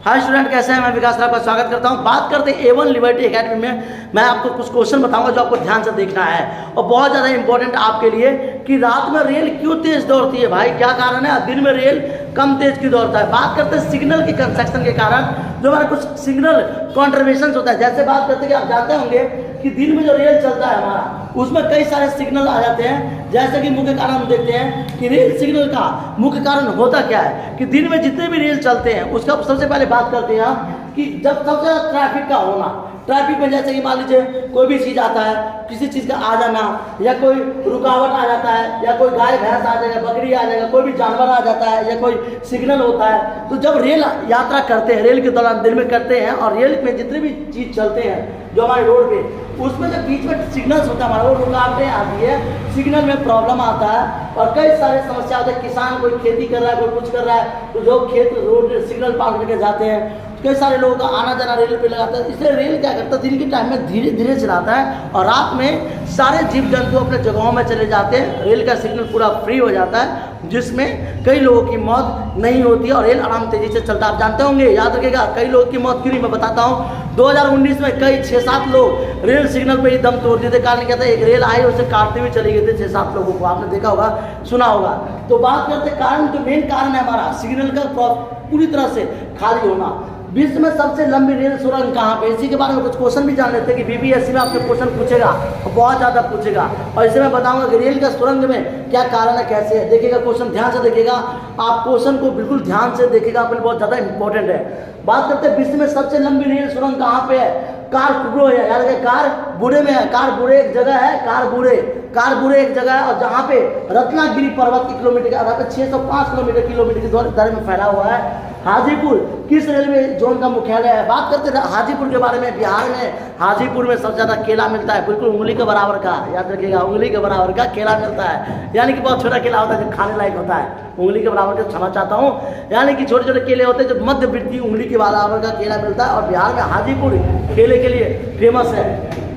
Hi student, कैसे हैं? मैं विकास राव का स्वागत करता हूं। बात करते हैं A1 लिबर्टी एकेडमी में। मैं आपको कुछ क्वेश्चन बताऊंगा जो आपको ध्यान से देखना है और बहुत ज़्यादा इंपॉर्टेंट आपके लिए कि रात में रेल क्यों तेज दौड़ती है। भाई क्या कारण है? दिन में रेल कम तेज क्यों दौड़ता है। बात करते हैं सिग्नल की कंस्ट्रक्शन के कारण जो हमारा कुछ सिग्नल कॉन्ट्रवेशन होता है। जैसे बात करते हैं कि आप जानते होंगे कि दिन में जो रेल चलता है हमारा, उसमें कई सारे सिग्नल आ जाते हैं। जैसे कि मुख्य कारण हम देखते हैं कि रेल सिग्नल का मुख्य कारण होता क्या है कि दिन में जितने भी रेल चलते हैं उसका सबसे पहले बात करते हैं हम कि जब सबसे ज़्यादा ट्रैफिक का होना। ट्रैफिक में जैसे कि मान लीजिए कोई भी चीज़ आता है, किसी चीज़ का आ जाना या कोई रुकावट आ जाता है या कोई गाय भैंस आ जाएगा, बकरी आ जाएगा, कोई भी जानवर आ जाता है या कोई सिग्नल होता है। तो जब रेल यात्रा करते हैं, रेल के दौरान दिन में करते हैं और रेल में जितने भी चीज़ चलते हैं जो हमारे रोड पे, उसमें जब बीच में सिग्नल्स होता है हमारा, वो रुकावटें आती है, सिग्नल में प्रॉब्लम आता है और कई सारे समस्या होते हैं। किसान कोई खेती कर रहा है, कोई कुछ कर रहा है, तो जो खेत रोड सिग्नल पार करके जाते हैं, कई सारे लोगों का आना जाना रेल पे लगाता है। इसलिए रेल क्या करता है, दिन के टाइम में धीरे धीरे चलाता है और रात में सारे जीव जंतु अपने जगहों में चले जाते हैं। रेल का सिग्नल पूरा फ्री हो जाता है जिसमें कई लोगों की मौत नहीं होती है और रेल आराम तेजी से चलता है। आप जानते होंगे, याद रखिएगा, कई लोगों की मौत क्यों नहीं, मैं बताता हूँ। 2019 में कई 6-7 लोग रेल सिग्नल पे ही दम तोड़ दिए थे। कारण क्या था, एक रेल आई उसे काटते हुए चली गई थी 6-7 लोगों को। आपने देखा होगा, सुना होगा। तो बात करते कारण, जो मेन कारण है हमारा सिग्नल का पूरी तरह से खाली होना। विश्व में सबसे लंबी रेल सुरंग कहाँ पे, इसी के बारे में कुछ क्वेश्चन भी जान लेते हैं कि बीपीएससी में आपसे क्वेश्चन पूछेगा और बहुत ज़्यादा पूछेगा। और इसे मैं बताऊंगा कि रेल का सुरंग में क्या कारण है, कैसे है। देखिएगा, क्वेश्चन ध्यान से देखिएगा, आप क्वेश्चन को बिल्कुल ध्यान से देखिएगा, आपके लिए बहुत ज़्यादा इंपॉर्टेंट है। बात करते हैं विश्व में सबसे लंबी रेल सुरंग कहाँ पे है। कारपुरो है, याद रखिए, कारबुरे में है। कारबुरे एक जगह है, कारबुरे एक जगह है और जहाँ पे रत्नागिरी पर्वत की किलोमीटर के आधार पर 605 किलोमीटर की दर में फैला हुआ है। हाजीपुर किस रेलवे जोन का मुख्यालय है। बात करते हैं हाजीपुर के बारे में। बिहार में हाजीपुर में सबसे ज़्यादा केला मिलता है, बिल्कुल उंगली के बराबर का, याद रखिएगा, उंगली के बराबर का केला मिलता है। यानी कि बहुत छोटा केला होता है जो खाने लायक होता है, उंगली के बराबर का, क्षमा चाहता हूँ, यानी कि छोटे छोटे केले होते हैं जो मध्य वृत्तीय उंगली के बराबर का केला मिलता है। और बिहार में हाजीपुर केले के लिए फेमस है।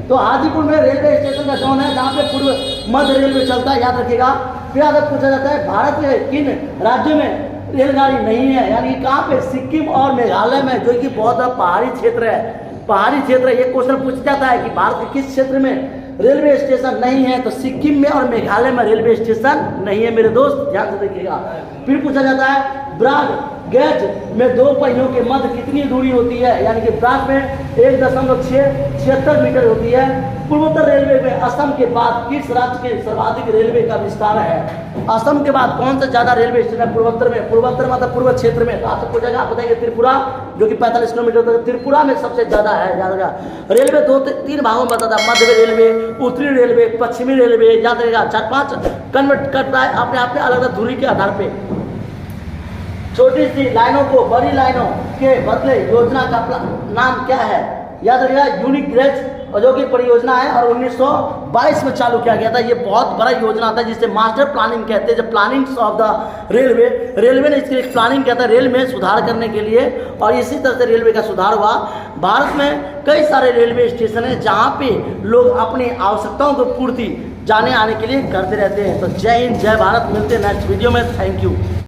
तो हाजीपुर में रेलवे स्टेशन का जोन है जहाँ पे पूर्व मध्य रेलवे चलता है, याद रखिएगा। फिर अगर पूछा जाता है भारत में किन राज्यों में रेलगाड़ी नहीं है, यानी कहाँ पे, सिक्किम और मेघालय में, जो कि बहुत बड़ा पहाड़ी क्षेत्र है। पहाड़ी क्षेत्र है, ये क्वेश्चन पूछ जाता है कि भारत के किस क्षेत्र में रेलवे स्टेशन नहीं है, तो सिक्किम में और मेघालय में रेलवे स्टेशन नहीं है मेरे दोस्त, ध्यान से देखिएगा। फिर पूछा जाता है ब्रॉड गेज में दो पहियों के मध्य कितनी दूरी होती है, यानी कि ब्रॉड में 1.676 मीटर होती है। पूर्वोत्तर रेलवे में असम के बाद किस राज्य के सर्वाधिक रेलवे का विस्तार है। असम के बाद कौन सा ज्यादा रेलवे स्टेशन है पूर्वोत्तर में, पूर्वोत्तर मतलब पूर्व क्षेत्र में। तो आपसे पूछा जाएगा, आप बताएंगे त्रिपुरा, जो कि 45 किलोमीटर तक त्रिपुरा में सबसे ज्यादा है। याद रेलवे 2-3 भागों में बताता है, मध्य रेलवे, उत्तरी रेलवे, पश्चिमी रेलवे, याद रहेगा। 4-5 कन्वर्ट करता है अपने आप में अलग अलग दूरी के आधार पर। छोटी सी लाइनों को बड़ी लाइनों के बदले योजना का नाम क्या है, याद रखिएगा, यूनिक गेज, और जो कि परियोजना है और 1922 में चालू किया गया था। ये बहुत बड़ा योजना था जिसे मास्टर प्लानिंग कहते हैं, जब प्लानिंग्स ऑफ द रेलवे ने इसकी प्लानिंग किया था रेल में सुधार करने के लिए, और इसी तरह से रेलवे का सुधार हुआ। भारत में कई सारे रेलवे स्टेशन हैं जहाँ पे लोग अपनी आवश्यकताओं को पूर्ति जाने आने के लिए करते रहते हैं। तो जय हिंद, जय भारत, मिलते हैं नेक्स्ट वीडियो में। Thank you.